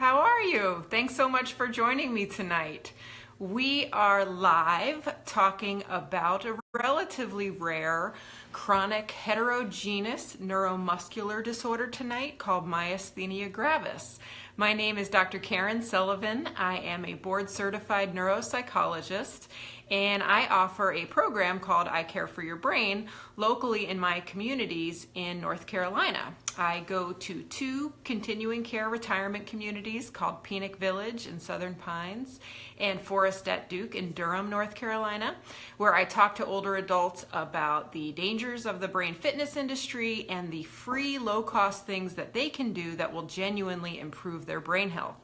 How are you? Thanks so much for joining me tonight. We are live talking about a relatively rare chronic heterogeneous neuromuscular disorder tonight called Myasthenia Gravis. My name is Dr. Karen Sullivan. I am a board-certified neuropsychologist, and I offer a program called I Care for Your Brain locally in my communities in North Carolina. I go to two continuing care retirement communities called Phoenix Village in Southern Pines and Forest at Duke in Durham, North Carolina, where I talk to older adults about the dangers of the brain fitness industry and the free, low-cost things that they can do that will genuinely improve their brain health.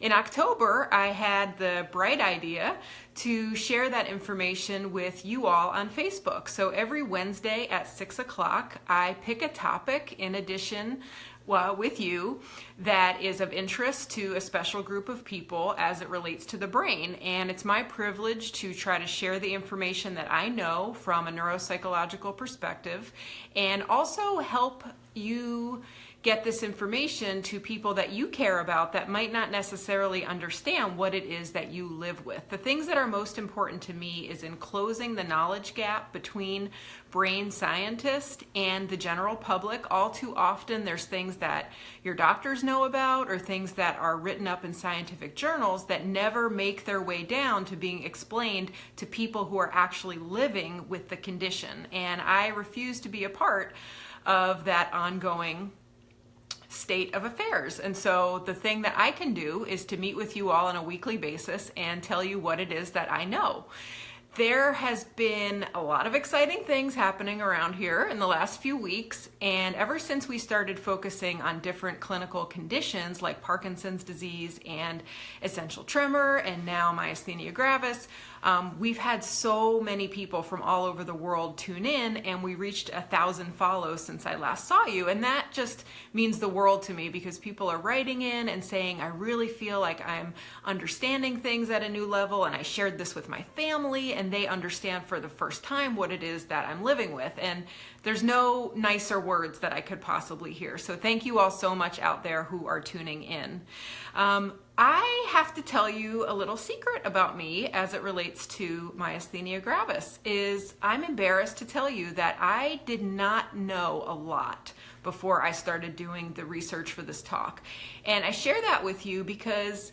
In October, I had the bright idea to share that information with you all on Facebook. So every Wednesday at 6 o'clock, I pick a topic in addition with you that is of interest to a special group of people as it relates to the brain. And it's my privilege to try to share the information that I know from a neuropsychological perspective and also help you get this information to people that you care about that might not necessarily understand what it is that you live with. The things that are most important to me is in closing the knowledge gap between brain scientists and the general public. All too often there's things that your doctors know about or things that are written up in scientific journals that never make their way down to being explained to people who are actually living with the condition. And I refuse to be a part of that ongoing state of affairs. And so the thing that I can do is to meet with you all on a weekly basis and tell you what it is that I know. There has been a lot of exciting things happening around here in the last few weeks, and ever since we started focusing on different clinical conditions like Parkinson's disease and essential tremor and now myasthenia gravis, we've had so many people from all over the world tune in, and we reached 1,000 follows since I last saw you. And that just means the world to me because people are writing in and saying, I really feel like I'm understanding things at a new level, and I shared this with my family and they understand for the first time what it is that I'm living with. And there's no nicer words that I could possibly hear. So thank you all so much out there who are tuning in. I have to tell you a little secret about me as it relates to myasthenia gravis. I'm embarrassed to tell you that I did not know a lot before I started doing the research for this talk. And I share that with you because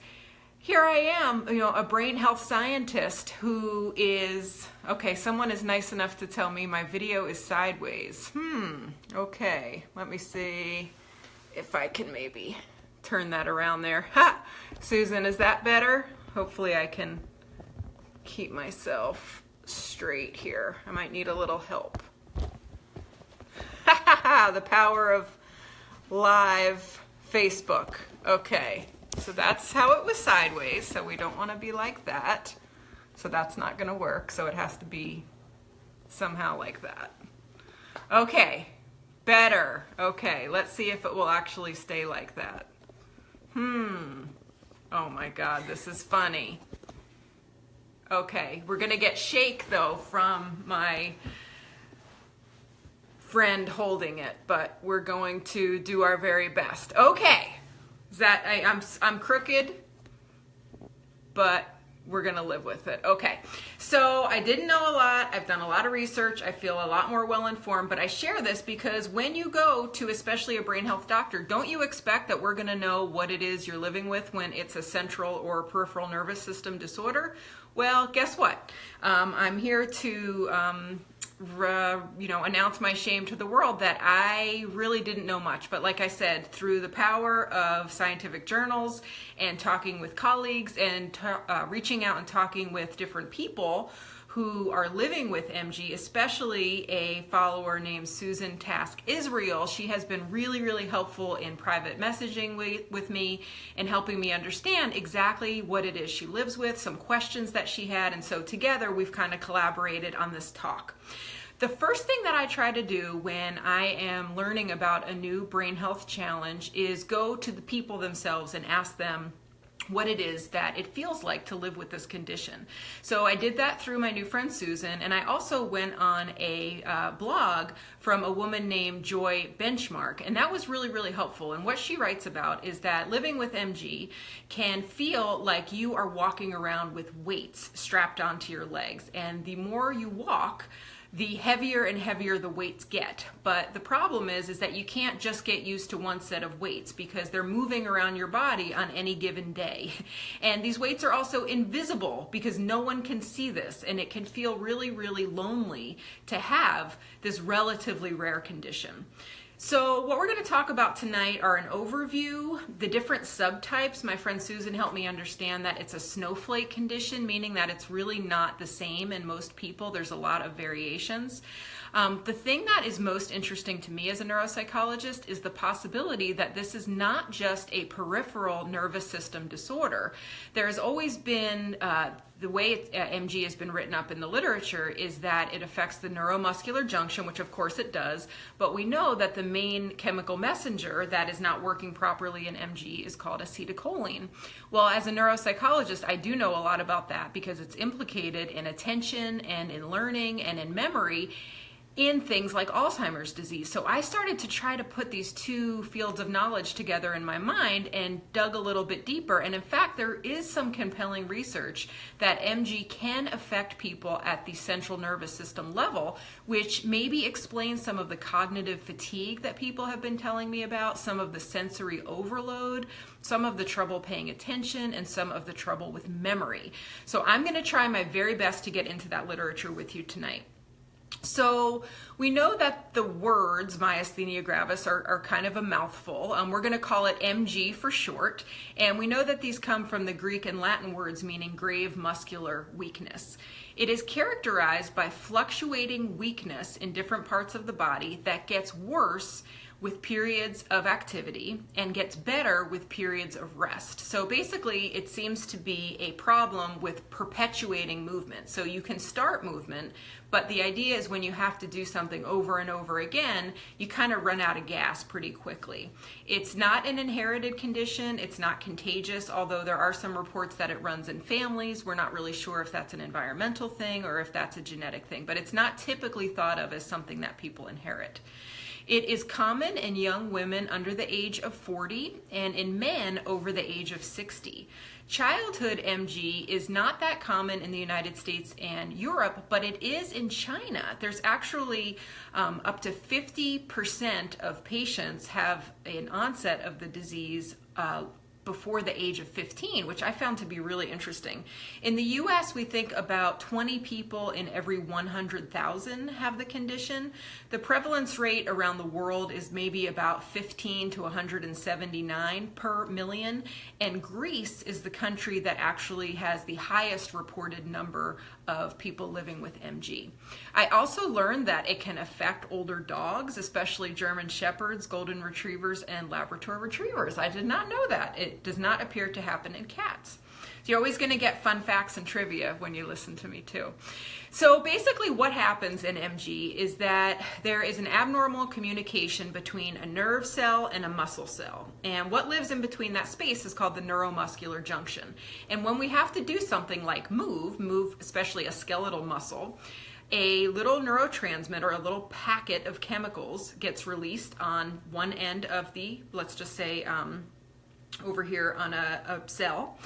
here I am, a brain health scientist who is, someone is nice enough to tell me my video is sideways. Okay, let me see if I can maybe turn that around there. Ha! Susan, is that better? Hopefully I can keep myself straight here. I might need a little help. Ha ha ha! The power of live Facebook. Okay, so that's how it was sideways, so we don't want to be like that. So that's not going to work, so it has to be somehow like that. Okay, better. Okay, let's see if it will actually stay like that. Oh my God, this is funny. Okay, we're gonna get shake though from my friend holding it, but we're going to do our very best. Okay, I'm crooked, but we're gonna live with it. Okay, so I didn't know a lot. I've done a lot of research. I feel a lot more well-informed, but I share this because when you go to especially a brain health doctor, don't you expect that we're gonna know what it is you're living with when it's a central or peripheral nervous system disorder? Well, guess what? I'm here to announce my shame to the world that I really didn't know much. But like I said, through the power of scientific journals and talking with colleagues and reaching out and talking with different people who are living with MG, especially a follower named Susan Task Israel. She has been really, really helpful in private messaging with me and helping me understand exactly what it is she lives with, some questions that she had, and so together we've kind of collaborated on this talk. The first thing that I try to do when I am learning about a new brain health challenge is go to the people themselves and ask them, what it is that it feels like to live with this condition. So I did that through my new friend Susan, and I also went on a blog from a woman named Joy Benchmark, and that was really, really helpful. And what she writes about is that living with MG can feel like you are walking around with weights strapped onto your legs, and the more you walk, the heavier and heavier the weights get. But the problem is that you can't just get used to one set of weights because they're moving around your body on any given day. And these weights are also invisible because no one can see this, and it can feel really, really lonely to have this relatively rare condition. So what we're going to talk about tonight are an overview, the different subtypes. My friend Susan helped me understand that it's a snowflake condition, meaning that it's really not the same in most people. There's a lot of variations. The thing that is most interesting to me as a neuropsychologist is the possibility that this is not just a peripheral nervous system disorder. There has always been the way MG has been written up in the literature is that it affects the neuromuscular junction, which of course it does, but we know that the main chemical messenger that is not working properly in MG is called acetylcholine. Well, as a neuropsychologist, I do know a lot about that because it's implicated in attention and in learning and in memory in things like Alzheimer's disease. So I started to try to put these two fields of knowledge together in my mind and dug a little bit deeper. And in fact, there is some compelling research that MG can affect people at the central nervous system level, which maybe explains some of the cognitive fatigue that people have been telling me about, some of the sensory overload, some of the trouble paying attention, and some of the trouble with memory. So I'm going to try my very best to get into that literature with you tonight. So we know that the words myasthenia gravis are kind of a mouthful. We're going to call it MG for short. And we know that these come from the Greek and Latin words meaning grave muscular weakness. It is characterized by fluctuating weakness in different parts of the body that gets worse with periods of activity and gets better with periods of rest. So basically, it seems to be a problem with perpetuating movement. So you can start movement, but the idea is when you have to do something over and over again, you kind of run out of gas pretty quickly. It's not an inherited condition. It's not contagious, although there are some reports that it runs in families. We're not really sure if that's an environmental thing or if that's a genetic thing, but it's not typically thought of as something that people inherit. It is common in young women under the age of 40 and in men over the age of 60. Childhood MG is not that common in the United States and Europe, but it is in China. There's actually up to 50% of patients have an onset of the disease before the age of 15, which I found to be really interesting. In the US, we think about 20 people in every 100,000 have the condition. The prevalence rate around the world is maybe about 15 to 179 per million, and Greece is the country that actually has the highest reported number of people living with MG. I also learned that it can affect older dogs, especially German Shepherds, Golden Retrievers, and Labrador Retrievers. I did not know that. It does not appear to happen in cats. So you're always going to get fun facts and trivia when you listen to me too. So basically what happens in MG is that there is an abnormal communication between a nerve cell and a muscle cell. And what lives in between that space is called the neuromuscular junction. And when we have to do something like move, especially a skeletal muscle, a little neurotransmitter, a little packet of chemicals gets released on one end of the, let's just say over here on a cell.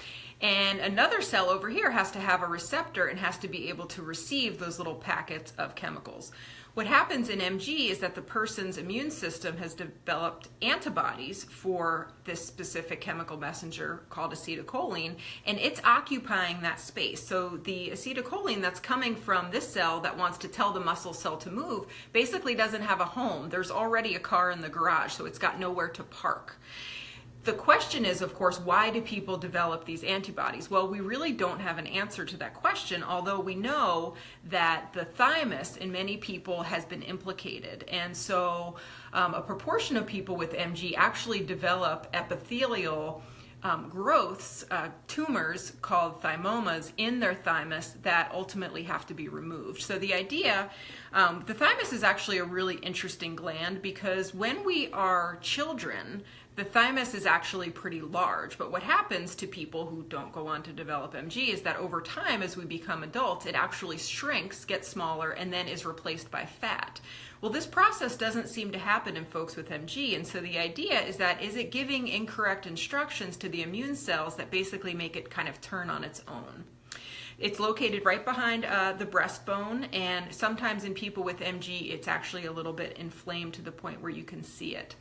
And another cell over here has to have a receptor and has to be able to receive those little packets of chemicals. What happens in MG is that the person's immune system has developed antibodies for this specific chemical messenger called acetylcholine, and it's occupying that space. So the acetylcholine that's coming from this cell that wants to tell the muscle cell to move basically doesn't have a home. There's already a car in the garage, so it's got nowhere to park. The question is, of course, why do people develop these antibodies? Well, we really don't have an answer to that question, although we know that the thymus in many people has been implicated. And so a proportion of people with MG actually develop epithelial growths, tumors called thymomas in their thymus that ultimately have to be removed. So the idea, the thymus is actually a really interesting gland because when we are children, the thymus is actually pretty large, but what happens to people who don't go on to develop MG is that over time, as we become adults, it actually shrinks, gets smaller, and then is replaced by fat. Well, this process doesn't seem to happen in folks with MG, and so the idea is that, is it giving incorrect instructions to the immune cells that basically make it kind of turn on its own? It's located right behind the breastbone, and sometimes in people with MG, it's actually a little bit inflamed to the point where you can see it.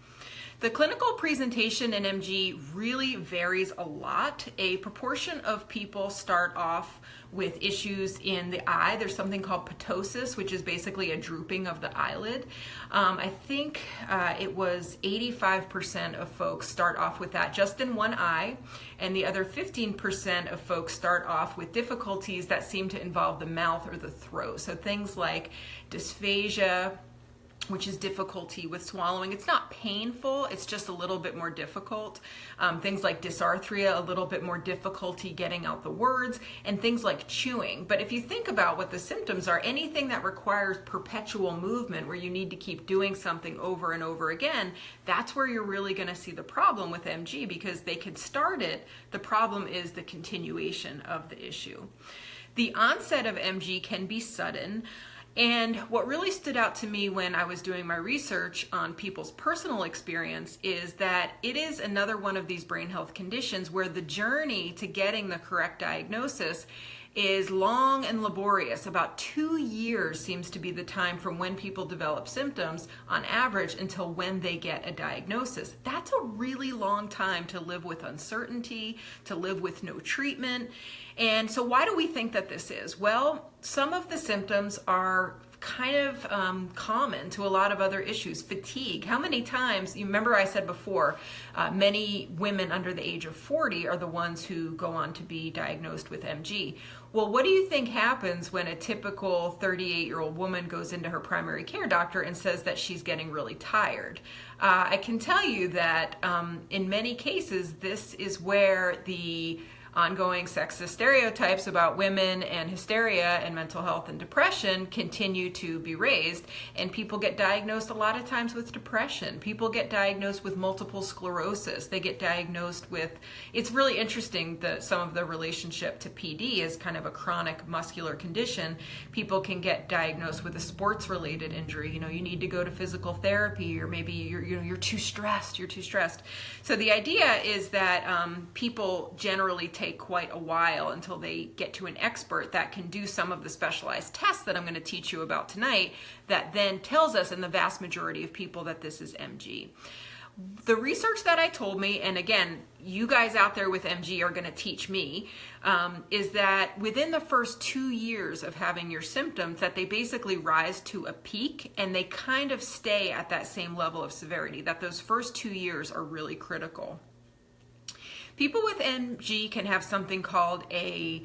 The clinical presentation in MG really varies a lot. A proportion of people start off with issues in the eye. There's something called ptosis, which is basically a drooping of the eyelid. I think it was 85% of folks start off with that just in one eye, and the other 15% of folks start off with difficulties that seem to involve the mouth or the throat. So things like dysphagia, which is difficulty with swallowing. It's not painful, it's just a little bit more difficult. Things like dysarthria, a little bit more difficulty getting out the words, and things like chewing. But if you think about what the symptoms are, anything that requires perpetual movement, where you need to keep doing something over and over again, that's where you're really gonna see the problem with MG, because they could start it. The problem is the continuation of the issue. The onset of MG can be sudden. And what really stood out to me when I was doing my research on people's personal experience is that it is another one of these brain health conditions where the journey to getting the correct diagnosis is long and laborious. About 2 years seems to be the time from when people develop symptoms on average until when they get a diagnosis. That's a really long time to live with uncertainty, to live with no treatment. And so why do we think that this is? Well, some of the symptoms are kind of common to a lot of other issues. Fatigue. How many times, you remember I said before, many women under the age of 40 are the ones who go on to be diagnosed with MG. Well, what do you think happens when a typical 38-year-old woman goes into her primary care doctor and says that she's getting really tired? I can tell you that in many cases, this is where the ongoing sexist stereotypes about women and hysteria and mental health and depression continue to be raised, and people get diagnosed a lot of times with depression. People get diagnosed with multiple sclerosis. They get diagnosed with, it's really interesting that some of the relationship to PD is kind of a chronic muscular condition. People can get diagnosed with a sports related injury. You know, you need to go to physical therapy, or maybe you're too stressed. So the idea is that people generally take quite a while until they get to an expert that can do some of the specialized tests that I'm going to teach you about tonight, that then tells us in the vast majority of people that this is MG. The research that I told me, and again, you guys out there with MG are going to teach me, is that within the first 2 years of having your symptoms, that they basically rise to a peak and they kind of stay at that same level of severity, that those first 2 years are really critical. People with MG can have something called a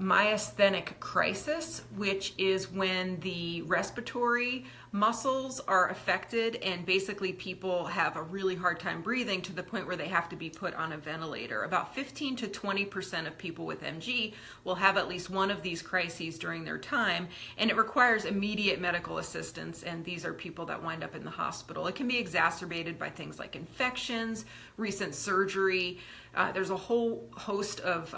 myasthenic crisis, which is when the respiratory muscles are affected and basically people have a really hard time breathing to the point where they have to be put on a ventilator. About 15 to 20% of people with MG will have at least one of these crises during their time, and it requires immediate medical assistance, and these are people that wind up in the hospital. It can be exacerbated by things like infections, recent surgery. There's a whole host of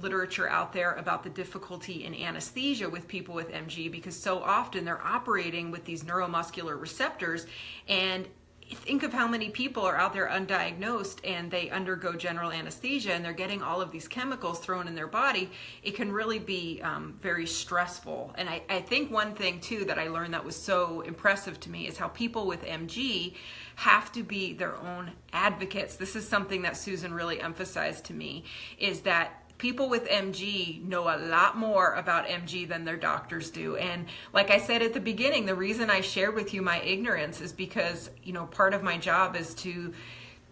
literature out there about the difficulty in anesthesia with people with MG, because so often they're operating with these neuromuscular receptors, and think of how many people are out there undiagnosed and they undergo general anesthesia and they're getting all of these chemicals thrown in their body. It can really be very stressful. And I think one thing too that I learned that was so impressive to me is how people with MG have to be their own advocates. This is something that Susan really emphasized to me, is that people with MG know a lot more about MG than their doctors do. And like I said at the beginning, the reason I shared with you my ignorance is because, you know, part of my job is to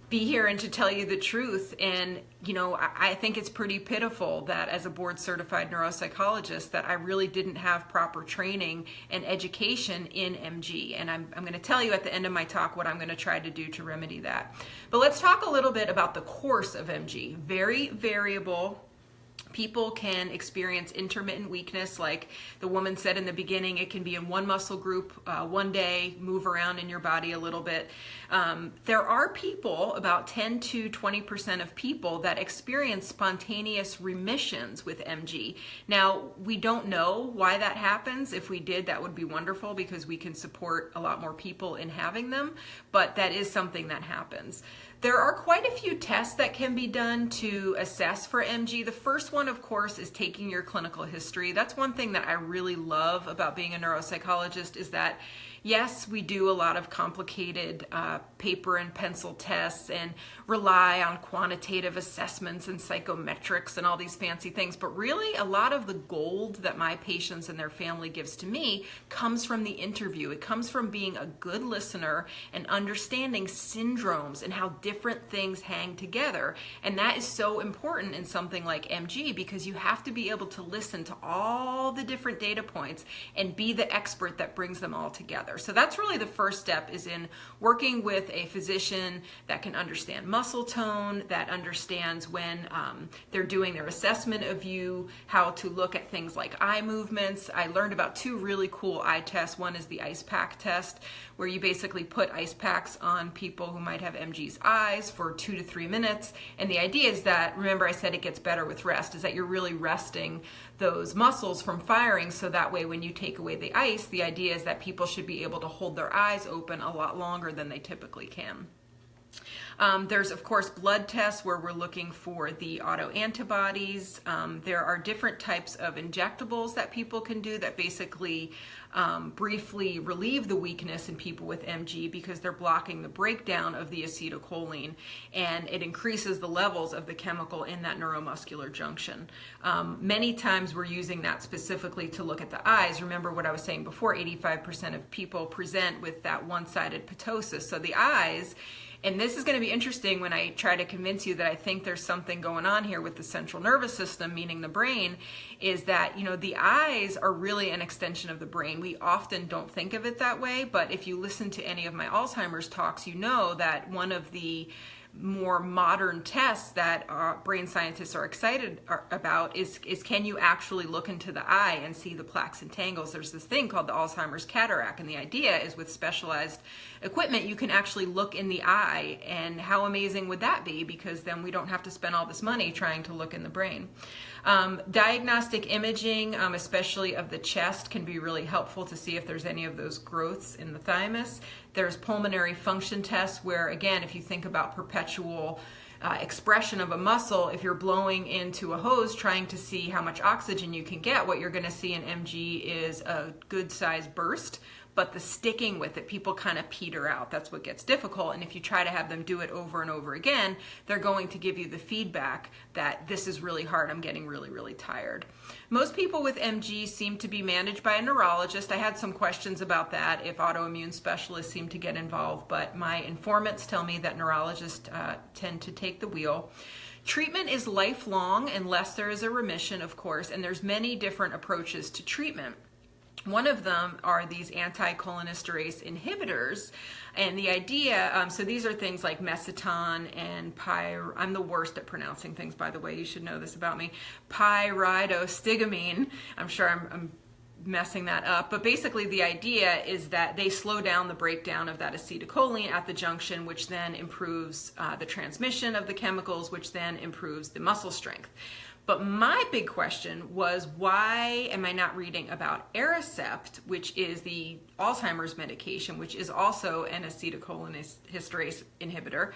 be here and to tell you the truth. And, you know, I think it's pretty pitiful that as a board certified neuropsychologist that I really didn't have proper training and education in MG. And I'm going to tell you at the end of my talk what I'm going to try to do to remedy that. But let's talk a little bit about the course of MG. Very variable. People can experience intermittent weakness, like the woman said in the beginning. It can be in one muscle group one day, move around in your body a little bit. There are people, about 10 to 20% of people, that experience spontaneous remissions with MG. Now, we don't know why that happens. If we did, that would be wonderful, because we can support a lot more people in having them, but that is something that happens. There are quite a few tests that can be done to assess for MG. The first one, of course, is taking your clinical history. That's one thing that I really love about being a neuropsychologist, is that yes, we do a lot of complicated paper and pencil tests and rely on quantitative assessments and psychometrics and all these fancy things, but really a lot of the gold that my patients and their family gives to me comes from the interview. It comes from being a good listener and understanding syndromes and how different things hang together. And that is so important in something like MG, because you have to be able to listen to all the different data points and be the expert that brings them all together. So that's really the first step, is in working with a physician that can understand muscle tone, that understands when they're doing their assessment of you, how to look at things like eye movements. I learned about two really cool eye tests. One is the ice pack test, where you basically put ice packs on people who might have MG's eyes for 2 to 3 minutes. And the idea is that, remember I said it gets better with rest, is that you're really resting those muscles from firing, so that way when you take away the ice, the idea is that people should be able to hold their eyes open a lot longer than they typically can. There's, of course, blood tests where we're looking for the autoantibodies. There are different types of injectables that people can do that basically briefly relieve the weakness in people with MG, because they're blocking the breakdown of the acetylcholine, and it increases the levels of the chemical in that neuromuscular junction. Many times we're using that specifically to look at the eyes. Remember what I was saying before, 85% of people present with that one-sided ptosis. So the eyes, and this is going to be interesting when I try to convince you that I think there's something going on here with the central nervous system, meaning the brain, is that, the eyes are really an extension of the brain. We often don't think of it that way, but if you listen to any of my Alzheimer's talks, you know that one of the more modern tests that brain scientists are excited about is can you actually look into the eye and see the plaques and tangles. There's this thing called the Alzheimer's cataract, and the idea is with specialized equipment you can actually look in the eye, and how amazing would that be, because then we don't have to spend all this money trying to look in the brain. Diagnostic imaging, especially of the chest, can be really helpful to see if there's any of those growths in the thymus. There's pulmonary function tests where, again, if you think about perpetual expression of a muscle, if you're blowing into a hose trying to see how much oxygen you can get, what you're going to see in MG is a good sized burst, but the sticking with it, people kind of peter out. That's what gets difficult. And if you try to have them do it over and over again, they're going to give you the feedback that this is really hard, I'm getting really, really tired. Most people with MG seem to be managed by a neurologist. I had some questions about that, if autoimmune specialists seem to get involved, but my informants tell me that neurologists tend to take the wheel. Treatment is lifelong unless there is a remission, of course, and there's many different approaches to treatment. One of them are these anticholinesterase inhibitors, and the idea, so these are things like Mesiton and I'm the worst at pronouncing things, by the way, you should know this about me, pyridostigmine. I'm sure I'm messing that up, but basically the idea is that they slow down the breakdown of that acetylcholine at the junction, which then improves the transmission of the chemicals, which then improves the muscle strength. But my big question was, why am I not reading about Aricept, which is the Alzheimer's medication, which is also an acetylcholinesterase inhibitor,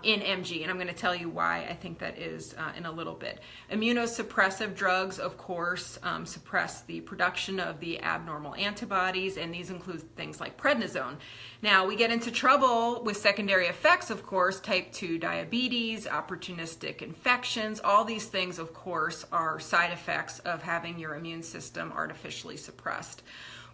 in MG? And I'm going to tell you why I think that is in a little bit. Immunosuppressive drugs, of course, suppress the production of the abnormal antibodies, and these include things like prednisone. Now, we get into trouble with secondary effects, of course, type 2 diabetes, opportunistic infections. All these things, of course, are side effects of having your immune system artificially suppressed.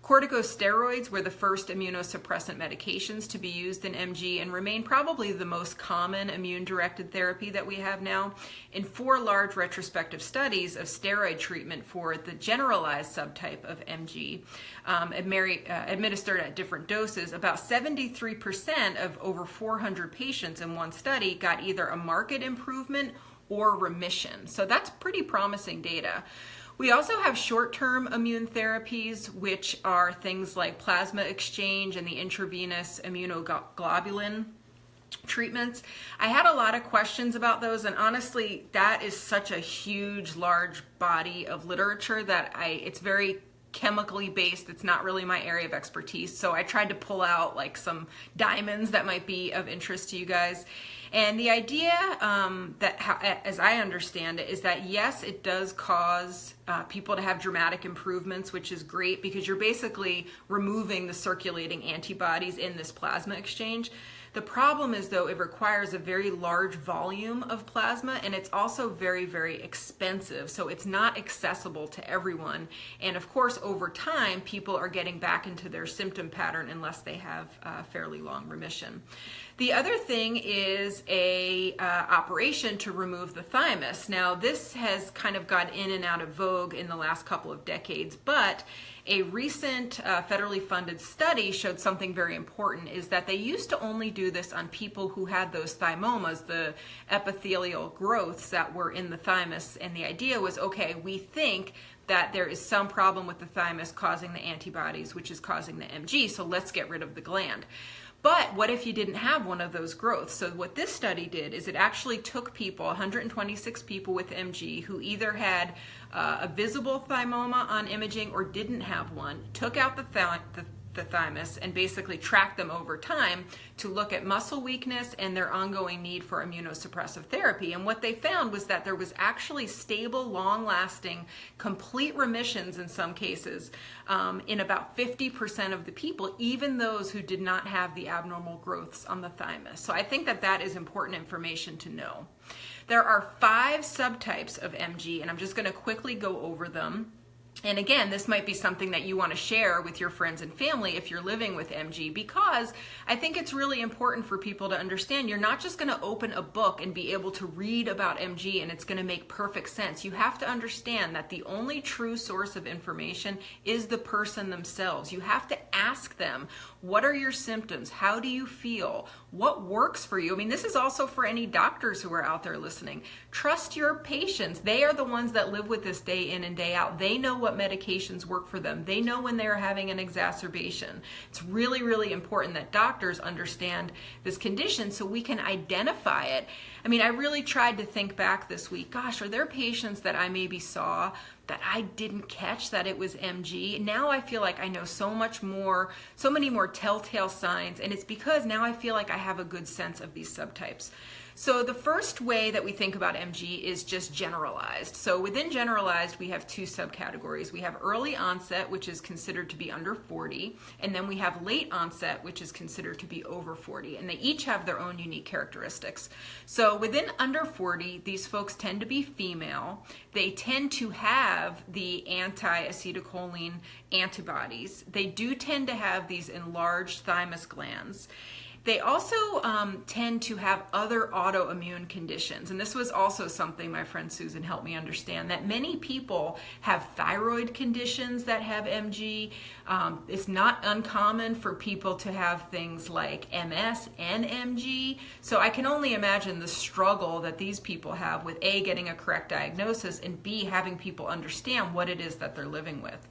Corticosteroids were the first immunosuppressant medications to be used in MG and remain probably the most common immune-directed therapy that we have now. In 4 large retrospective studies of steroid treatment for the generalized subtype of MG, administered at different doses, about 73% of over 400 patients in one study got either a marked improvement or remission. So that's pretty promising data. We also have short-term immune therapies, which are things like plasma exchange and the intravenous immunoglobulin treatments. I had a lot of questions about those, and honestly, that is such a huge, large body of literature that it's very chemically based. It's not really my area of expertise. So I tried to pull out like some diamonds that might be of interest to you guys. And the idea as I understand it, is that yes, it does cause people to have dramatic improvements, which is great because you're basically removing the circulating antibodies in this plasma exchange. The problem is, though, it requires a very large volume of plasma, and it's also very, very expensive. So it's not accessible to everyone. And of course, over time, people are getting back into their symptom pattern unless they have a fairly long remission. The other thing is a operation to remove the thymus. Now, this has kind of got in and out of vogue in the last couple of decades, but a recent federally funded study showed something very important, is that they used to only do this on people who had those thymomas, the epithelial growths that were in the thymus. And the idea was, okay, we think that there is some problem with the thymus causing the antibodies, which is causing the MG, so let's get rid of the gland. But what if you didn't have one of those growths? So what this study did is it actually took people, 126 people with MG, who either had a visible thymoma on imaging or didn't have one, took out the thymus and basically tracked them over time to look at muscle weakness and their ongoing need for immunosuppressive therapy. And what they found was that there was actually stable, long-lasting, complete remissions in some cases in about 50% of the people, even those who did not have the abnormal growths on the thymus. So I think that that is important information to know. There are 5 subtypes of MG, and I'm just going to quickly go over them. And again, this might be something that you want to share with your friends and family if you're living with MG, because I think it's really important for people to understand you're not just going to open a book and be able to read about MG and it's going to make perfect sense. You have to understand that the only true source of information is the person themselves. You have to ask them, what are your symptoms? How do you feel? What works for you? I mean, this is also for any doctors who are out there listening. Trust your patients. They are the ones that live with this day in and day out. They know what medications work for them. They know when they're having an exacerbation. It's really, really important that doctors understand this condition so we can identify it. I mean, I really tried to think back this week. Gosh, are there patients that I maybe saw that I didn't catch that it was MG? Now I feel like I know so many more telltale signs, and it's because now I feel like I have a good sense of these subtypes. So the first way that we think about MG is just generalized. So within generalized, we have 2 subcategories. We have early onset, which is considered to be under 40, and then we have late onset, which is considered to be over 40, and they each have their own unique characteristics. So within under 40, these folks tend to be female. They tend to have the anti-acetylcholine antibodies. They do tend to have these enlarged thymus glands. They also tend to have other autoimmune conditions. And this was also something my friend Susan helped me understand, that many people have thyroid conditions that have MG. It's not uncommon for people to have things like MS and MG. So I can only imagine the struggle that these people have with A, getting a correct diagnosis, and B, having people understand what it is that they're living with.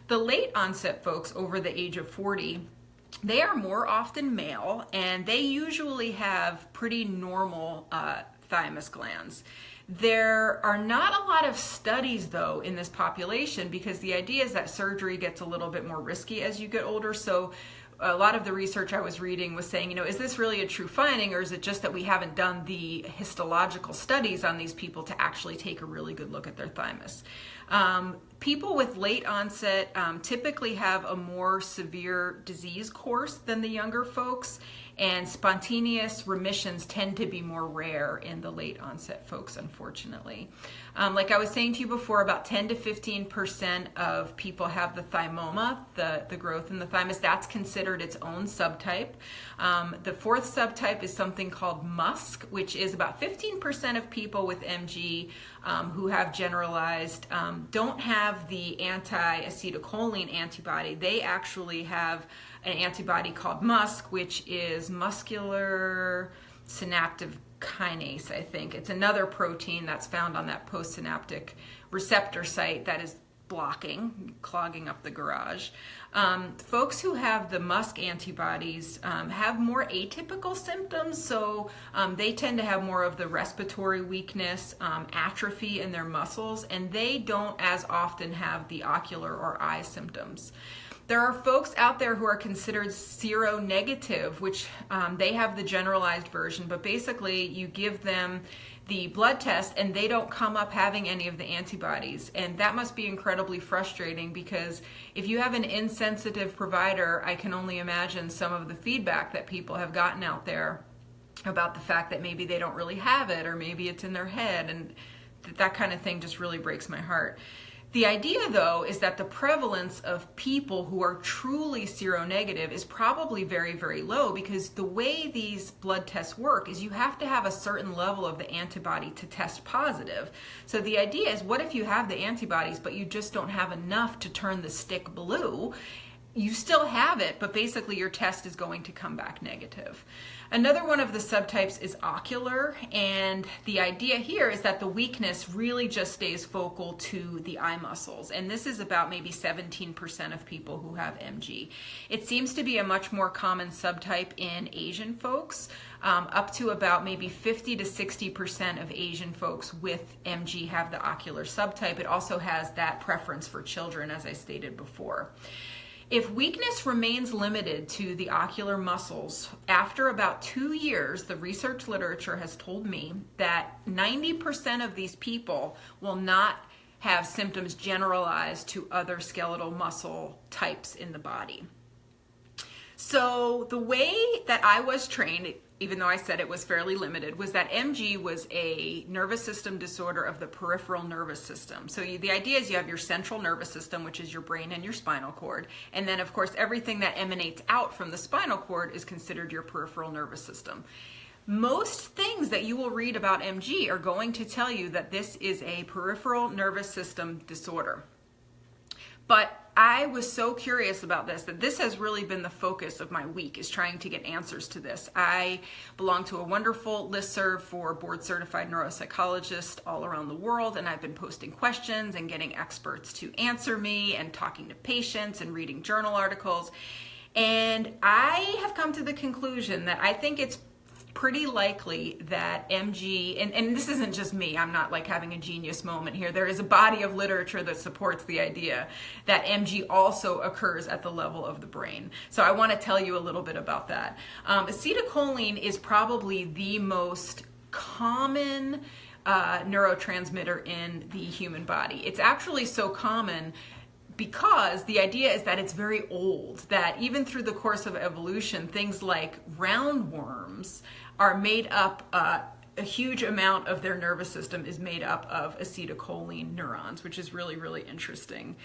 The late onset folks over the age of 40, they are more often male, and they usually have pretty normal thymus glands. There are not a lot of studies, though, in this population, because the idea is that surgery gets a little bit more risky as you get older. So a lot of the research I was reading was saying, is this really a true finding, or is it just that we haven't done the histological studies on these people to actually take a really good look at their thymus? People with late onset typically have a more severe disease course than the younger folks, and spontaneous remissions tend to be more rare in the late onset folks, unfortunately. Like I was saying to you before, about 10 to 15% of people have the thymoma, the growth in the thymus. That's considered its own subtype. The 4th subtype is something called MuSK, which is about 15% of people with MG who have generalized, don't have the anti-acetylcholine antibody. They actually have an antibody called MuSK, which is muscular synaptic kinase, I think. It's another protein that's found on that postsynaptic receptor site that is clogging up the garage. Folks who have the MuSK antibodies have more atypical symptoms, so they tend to have more of the respiratory weakness, atrophy in their muscles, and they don't as often have the ocular or eye symptoms. There are folks out there who are considered seronegative, which they have the generalized version, but basically you give them the blood test and they don't come up having any of the antibodies. And that must be incredibly frustrating, because if you have an insensitive provider, I can only imagine some of the feedback that people have gotten out there about the fact that maybe they don't really have it, or maybe it's in their head, and that kind of thing just really breaks my heart. The idea, though, is that the prevalence of people who are truly seronegative is probably very, very low, because the way these blood tests work is you have to have a certain level of the antibody to test positive. So the idea is, what if you have the antibodies, but you just don't have enough to turn the stick blue? You still have it, but basically your test is going to come back negative. Another one of the subtypes is ocular, and the idea here is that the weakness really just stays focal to the eye muscles, and this is about maybe 17% of people who have MG. It seems to be a much more common subtype in Asian folks. Up to about maybe 50 to 60% of Asian folks with MG have the ocular subtype. It also has that preference for children, as I stated before. If weakness remains limited to the ocular muscles, after about 2 years, the research literature has told me that 90% of these people will not have symptoms generalized to other skeletal muscle types in the body. So the way that I was trained, even though I said it was fairly limited, was that MG was a nervous system disorder of the peripheral nervous system. So the idea is you have your central nervous system, which is your brain and your spinal cord, and then of course everything that emanates out from the spinal cord is considered your peripheral nervous system. Most things that you will read about MG are going to tell you that this is a peripheral nervous system disorder. But I was so curious about this that this has really been the focus of my week, is trying to get answers to this. I belong to a wonderful listserv for board-certified neuropsychologists all around the world, and I've been posting questions and getting experts to answer me and talking to patients and reading journal articles. And I have come to the conclusion that I think it's pretty likely that MG, and this isn't just me, I'm not like having a genius moment here, there is a body of literature that supports the idea that MG also occurs at the level of the brain. So I want to tell you a little bit about that. Acetylcholine is probably the most common neurotransmitter in the human body. It's actually so common because the idea is that it's very old, that even through the course of evolution, things like roundworms are made up, a huge amount of their nervous system is made up of acetylcholine neurons, which is really, really interesting.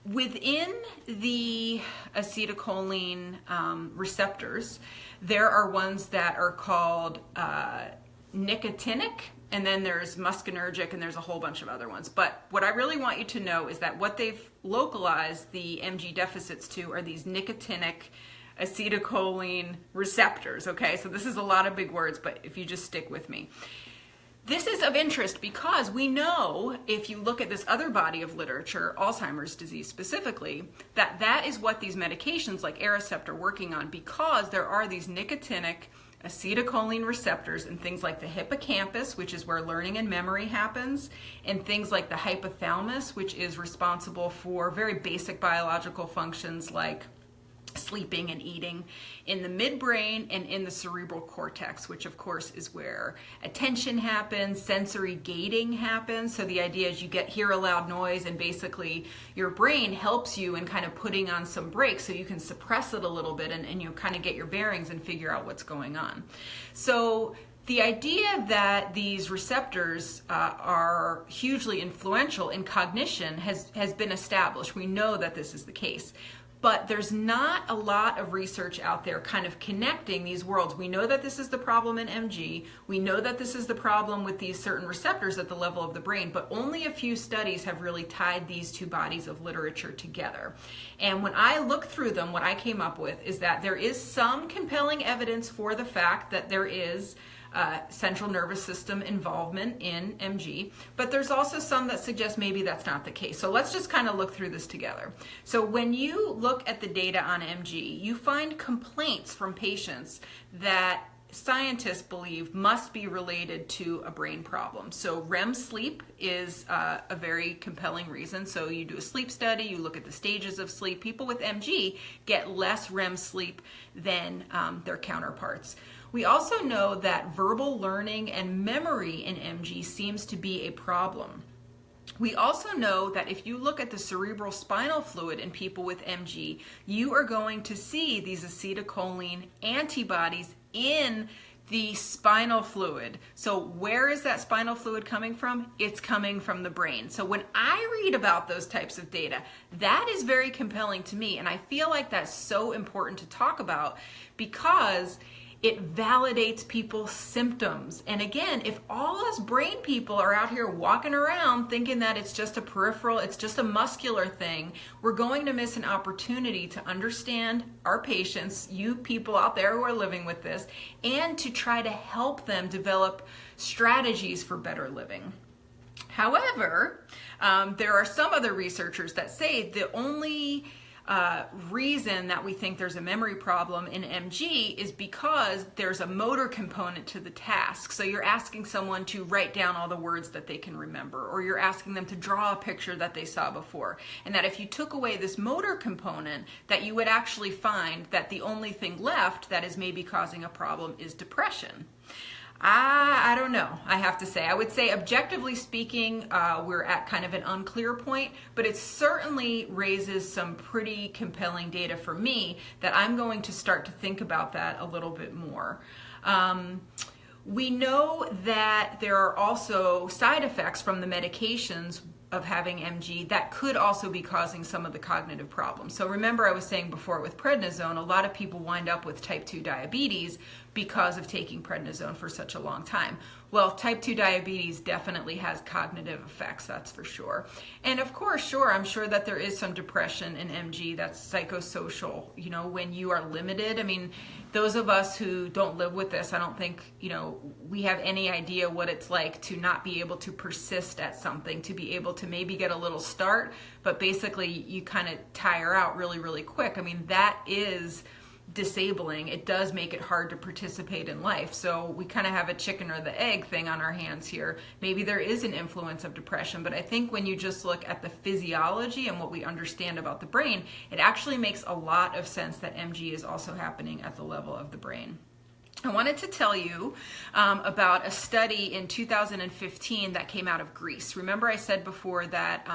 Within the acetylcholine receptors, there are ones that are called nicotinic, and then there's muscarinic, and there's a whole bunch of other ones. But what I really want you to know is that what they've localized the MG deficits to are these nicotinic acetylcholine receptors, okay? So this is a lot of big words, but if you just stick with me. This is of interest because we know, if you look at this other body of literature, Alzheimer's disease specifically, that that is what these medications like Aricept are working on, because there are these nicotinic acetylcholine receptors in things like the hippocampus, which is where learning and memory happens, and things like the hypothalamus, which is responsible for very basic biological functions like sleeping and eating, in the midbrain and in the cerebral cortex, which of course is where attention happens, sensory gating happens. So the idea is you hear a loud noise, and basically your brain helps you in kind of putting on some brakes so you can suppress it a little bit and you kind of get your bearings and figure out what's going on. So the idea that these receptors are hugely influential in cognition has been established. We know that this is the case. but there's not a lot of research out there kind of connecting these worlds. We know that this is the problem in MG. We know that this is the problem with these certain receptors at the level of the brain, but only a few studies have really tied these two bodies of literature together. And when I looked through them, what I came up with is that there is some compelling evidence for the fact that there is central nervous system involvement in MG, but there's also some that suggest maybe that's not the case. So let's just kind of look through this together. So when you look at the data on MG, you find complaints from patients that scientists believe must be related to a brain problem. So REM sleep is a very compelling reason. So you do a sleep study, you look at the stages of sleep. People with MG get less REM sleep than their counterparts. We also know that verbal learning and memory in MG seems to be a problem. We also know that if you look at the cerebral spinal fluid in people with MG, you are going to see these acetylcholine antibodies in the spinal fluid. So where is that spinal fluid coming from? It's coming from the brain. So when I read about those types of data, that is very compelling to me. And I feel like that's so important to talk about because it validates people's symptoms. And again, if all us brain people are out here walking around thinking that it's just a peripheral, it's just a muscular thing, we're going to miss an opportunity to understand our patients, you people out there who are living with this, and to try to help them develop strategies for better living. However, there are some other researchers that say the only reason that we think there's a memory problem in MG is because there's a motor component to the task. So you're asking someone to write down all the words that they can remember, or you're asking them to draw a picture that they saw before. And that if you took away this motor component, that you would actually find that the only thing left that is maybe causing a problem is depression. I don't know, I have to say. I would say, objectively speaking, we're at kind of an unclear point, but it certainly raises some pretty compelling data for me that I'm going to start to think about that a little bit more. We know that there are also side effects from the medications of having MG that could also be causing some of the cognitive problems. So remember I was saying before with prednisone, a lot of people wind up with type 2 diabetes because of taking prednisone for such a long time. Well, type 2 diabetes definitely has cognitive effects, that's for sure. And of course, sure, I'm sure that there is some depression in MG that's psychosocial, you know, when you are limited. I mean, those of us who don't live with this, I don't think, you know, we have any idea what it's like to not be able to persist at something, to be able to maybe get a little start, but basically you kind of tire out really, really quick. I mean, that is disabling. It does make it hard to participate in life. So we kind of have a chicken or the egg thing on our hands here. Maybe there is an influence of depression, but I think when you just look at the physiology and what we understand about the brain, it actually makes a lot of sense that MG is also happening at the level of the brain. I wanted to tell you about a study in 2015 that came out of Greece. Remember I said before that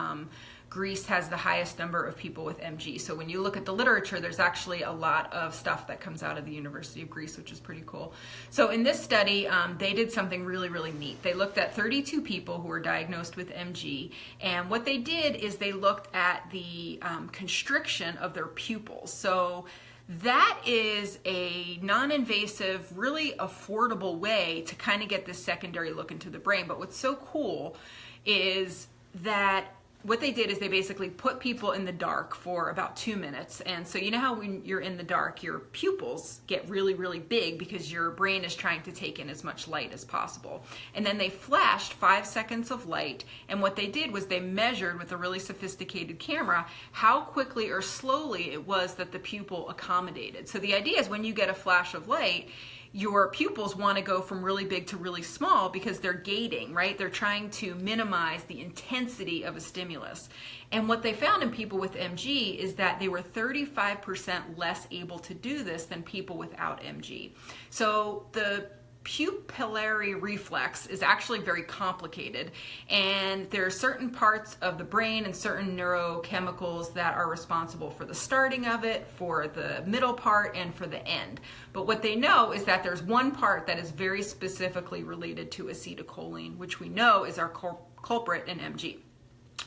Greece has the highest number of people with MG. So when you look at the literature, there's actually a lot of stuff that comes out of the University of Greece, which is pretty cool. So in this study, they did something really, really neat. They looked at 32 people who were diagnosed with MG, and what they did is they looked at the constriction of their pupils. So that is a non-invasive, really affordable way to kind of get this secondary look into the brain. But what's so cool is that what they did is they basically put people in the dark for about 2 minutes. And so you know how when you're in the dark, your pupils get really, really big because your brain is trying to take in as much light as possible. And then they flashed 5 seconds of light. And what they did was they measured with a really sophisticated camera how quickly or slowly it was that the pupil accommodated. So the idea is when you get a flash of light, your pupils want to go from really big to really small because they're gating, right? They're trying to minimize the intensity of a stimulus. And what they found in people with MG is that they were 35% less able to do this than people without MG. So the pupillary reflex is actually very complicated, and there are certain parts of the brain and certain neurochemicals that are responsible for the starting of it, for the middle part, and for the end. But what they know is that there's one part that is very specifically related to acetylcholine, which we know is our culprit in MG.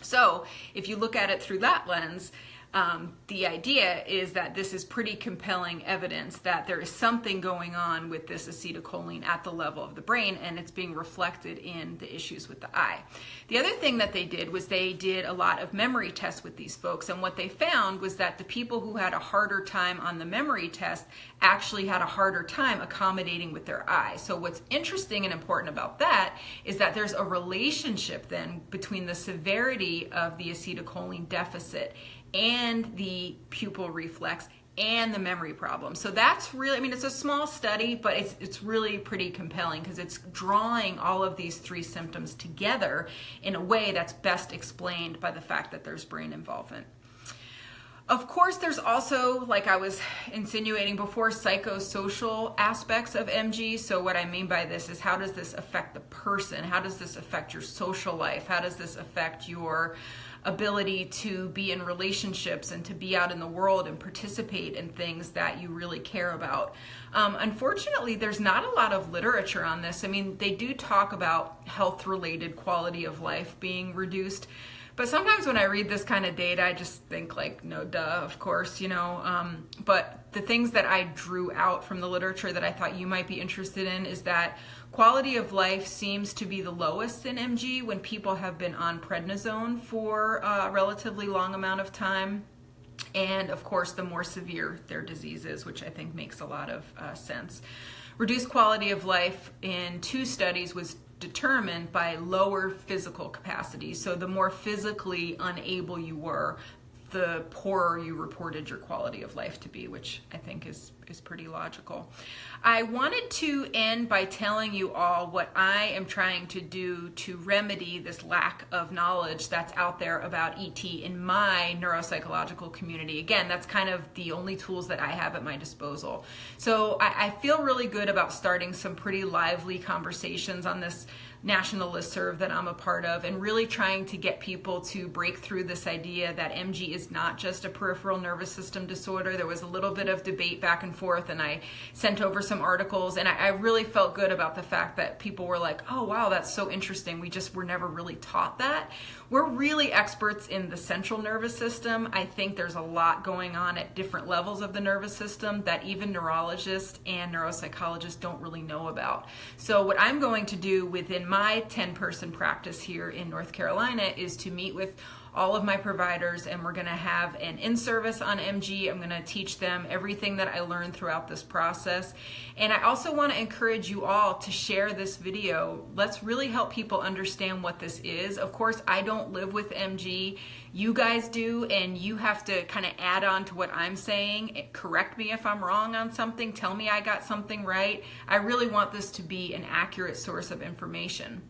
So if you look at it through that lens, the idea is that this is pretty compelling evidence that there is something going on with this acetylcholine at the level of the brain, and it's being reflected in the issues with the eye. The other thing that they did was they did a lot of memory tests with these folks, and what they found was that the people who had a harder time on the memory test actually had a harder time accommodating with their eye. So what's interesting and important about that is that there's a relationship then between the severity of the acetylcholine deficit and the pupil reflex and the memory problem. So that's really, I mean, it's a small study, but it's really pretty compelling because it's drawing all of these three symptoms together in a way that's best explained by the fact that there's brain involvement. Of course, there's also, like I was insinuating before, psychosocial aspects of MG. So what I mean by this is, how does this affect the person? How does this affect your social life? How does this affect your ability to be in relationships and to be out in the world and participate in things that you really care about? Unfortunately, there's not a lot of literature on this. I mean, they do talk about health-related quality of life being reduced, but sometimes when I read this kind of data, I just think like, no, duh, of course, you know. But the things that I drew out from the literature that I thought you might be interested in is that quality of life seems to be the lowest in MG when people have been on prednisone for a relatively long amount of time. And of course, the more severe their disease is, which I think makes a lot of sense. Reduced quality of life in 2 studies was determined by lower physical capacity. So the more physically unable you were, the poorer you reported your quality of life to be, which I think is pretty logical. I wanted to end by telling you all what I am trying to do to remedy this lack of knowledge that's out there about ET in my neuropsychological community. Again, that's kind of the only tools that I have at my disposal. So I feel really good about starting some pretty lively conversations on this national listserv that I'm a part of, and really trying to get people to break through this idea that MG is not just a peripheral nervous system disorder. There was a little bit of debate back and forth, and I sent over some articles, and I really felt good about the fact that people were like, oh wow, that's so interesting. We just were never really taught that. We're really experts in the central nervous system. I think there's a lot going on at different levels of the nervous system that even neurologists and neuropsychologists don't really know about. So what I'm going to do within my 10-person practice here in North Carolina is to meet with all of my providers, and we're going to have an in-service on MG. I'm going to teach them everything that I learned throughout this process. And I also want to encourage you all to share this video. Let's really help people understand what this is. Of course, I don't live with MG. You guys do, and you have to kind of add on to what I'm saying. Correct me if I'm wrong on something. Tell me I got something right. I really want this to be an accurate source of information.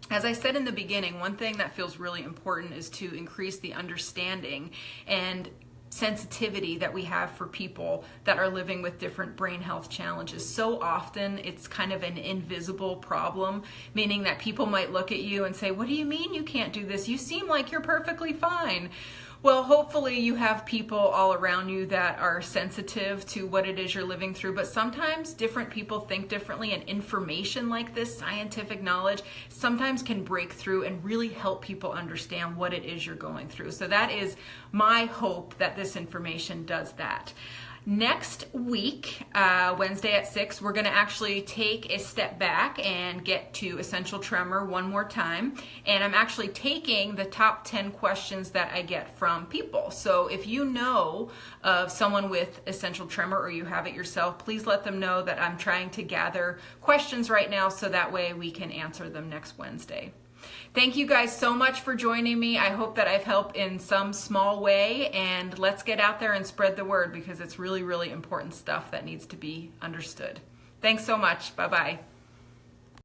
As I said in the beginning, one thing that feels really important is to increase the understanding and sensitivity that we have for people that are living with different brain health challenges. So often it's kind of an invisible problem, meaning that people might look at you and say, what do you mean you can't do this? You seem like you're perfectly fine. Well, hopefully you have people all around you that are sensitive to what it is you're living through, but sometimes different people think differently, and information like this, scientific knowledge, sometimes can break through and really help people understand what it is you're going through. So that is my hope, that this information does that. Next week, Wednesday at 6, we're going to actually take a step back and get to essential tremor one more time. And I'm actually taking the top 10 questions that I get from people. So if you know of someone with essential tremor or you have it yourself, please let them know that I'm trying to gather questions right now so that way we can answer them next Wednesday. Thank you guys so much for joining me. I hope that I've helped in some small way, and let's get out there and spread the word because it's really, really important stuff that needs to be understood. Thanks so much. Bye-bye.